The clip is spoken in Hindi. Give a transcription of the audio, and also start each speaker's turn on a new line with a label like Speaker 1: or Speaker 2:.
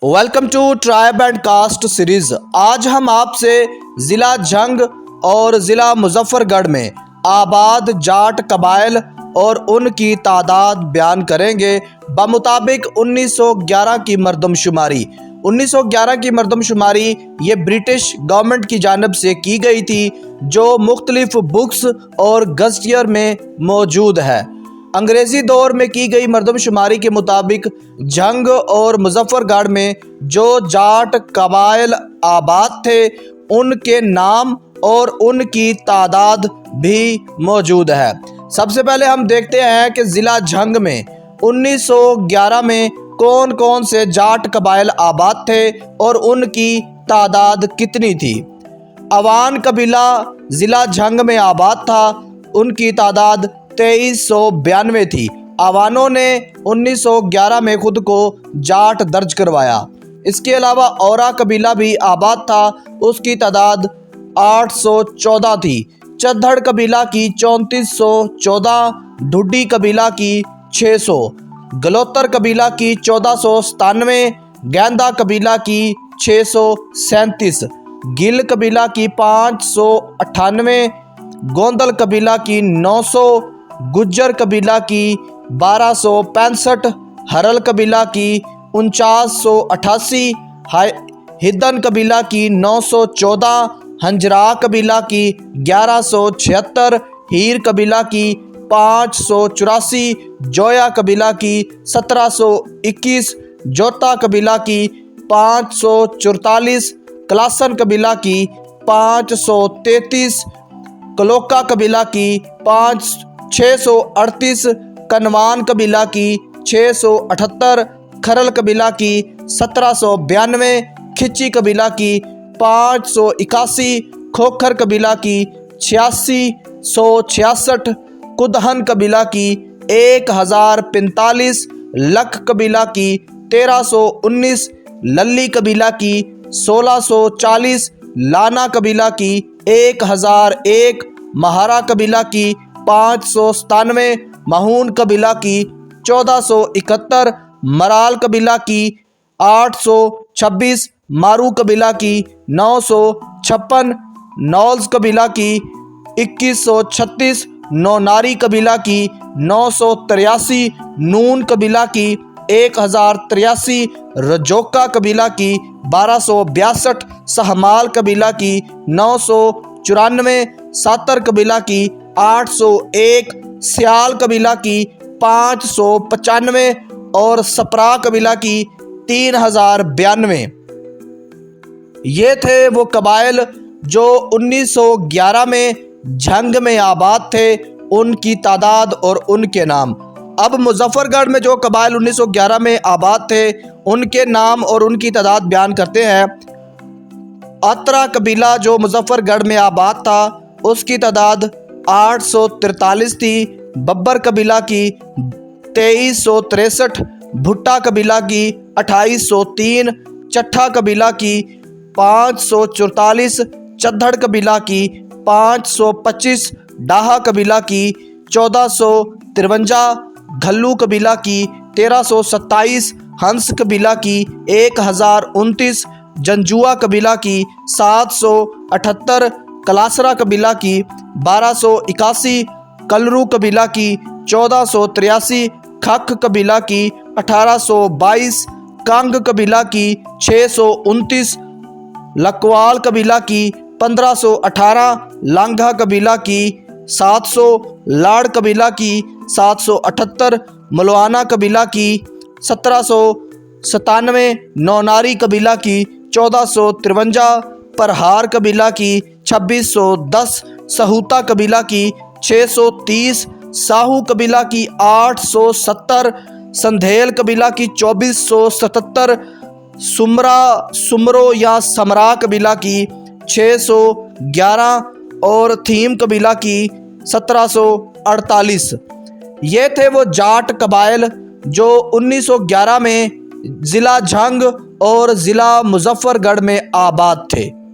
Speaker 1: Welcome to tribe and caste series. आज हम आपसे ज़िला झंग और ज़िला मुजफ्फरगढ़ में आबाद जाट कबाइल और उनकी तादाद बयान करेंगे बमुताबिक 1911 की मरदमशुमारी। 1911 की मरदमशुमारी ये ब्रिटिश गवर्नमेंट की जानिब से की गई थी, जो मुख्तलिफ बुक्स और गज़टियर में मौजूद है। अंग्रेज़ी दौर में की गई मरदमशुमारी के मुताबिक झंग और मुजफ्फरगढ़ में जो जाट कबाइल आबाद थे उनके नाम और उनकी तादाद भी मौजूद है। सबसे पहले हम देखते हैं कि ज़िला झंग में 1911 में कौन कौन से जाट कबाइल आबाद थे और उनकी तादाद कितनी थी। अवान कबीला ज़िला झंग में आबाद था, उनकी तादाद 2392 थी। अवानों ने 1911 में खुद को जाट दर्ज करवाया। इसके अलावा औरा कबीला भी आबाद था, उसकी तादाद 814 थी। चद्दड़ कबीला की 3414, ढुड्डी कबीला की 600, गलोतर कबीला की 1497, गेंदा कबीला की 637, गिल कबीला की 598, गोंदल कबीला की 900, गुज्जर कबीला की 1265, हरल कबीला की 4988, हिदन कबीला की 914, हंजरा कबीला की 1176, हीर कबीला की 584, जोया कबीला की 1721, जोता कबीला की 544, कलासन कबीला की 533, कलोका कबीला की 638, कनवान कबीला की 678, खरल कबीला की 1792, खिची कबीला की 581, खोखर कबीला की 8666, कुदहन कबीला की 1045, लख कबीला की 1319, लल्ली कबीला की 1640, लाना कबीला की 1001, महारा कबीला की 597, महून कबीला की 1471, मराल कबीला की 826, मारू कबीला की 956, नौल्स कबीला की 2136, नौनारी कबीला की 983, नून कबीला की 1083, रजोका कबीला की 1262, सहमाल कबीला की 994, सातर कबीला की 801, सियाल कबीला की 595 और सपरा कबीला की 3092। ये थे वो कबाइल जो 1911 में झंग में आबाद थे, उनकी तादाद और उनके नाम। अब मुजफ्फरगढ़ में जो कबाइल 1911 में आबाद थे उनके नाम और उनकी तादाद बयान करते हैं। अतरा कबीला जो मुजफ्फरगढ़ में आबाद था उसकी तादाद 843 थी। बब्बर कबीला की 2363, भुट्टा कबीला की 2803, चट्ठा कबीला की 544, चद्दड़ कबीला की 525, डाहा कबीला की 1453, घल्लू कबीला की 1327, हंस कबीला की 1029, जंजुआ कबीला की 778, कलासरा कबीला की 1281, कलरू कबीला की 1483, खख कबीला की 1822, कांग कबीला की 629, लकवाल कबीला की 1518, लांघा कबीला की 700, लाड़ कबीला की 778, मलवाना कबीला की 1797, नौनारी कबीला की 1453, परहार कबीला की 2610, सहूता कबीला की 630, साहू कबीला की 870, संधेल कबीला की 2477, सुमरो या समरा कबीला की 611 और थीम कबीला की 1748। ये थे वो जाट कबाइल जो 1911 में ज़िला झंग और ज़िला मुजफ्फरगढ़ में आबाद थे।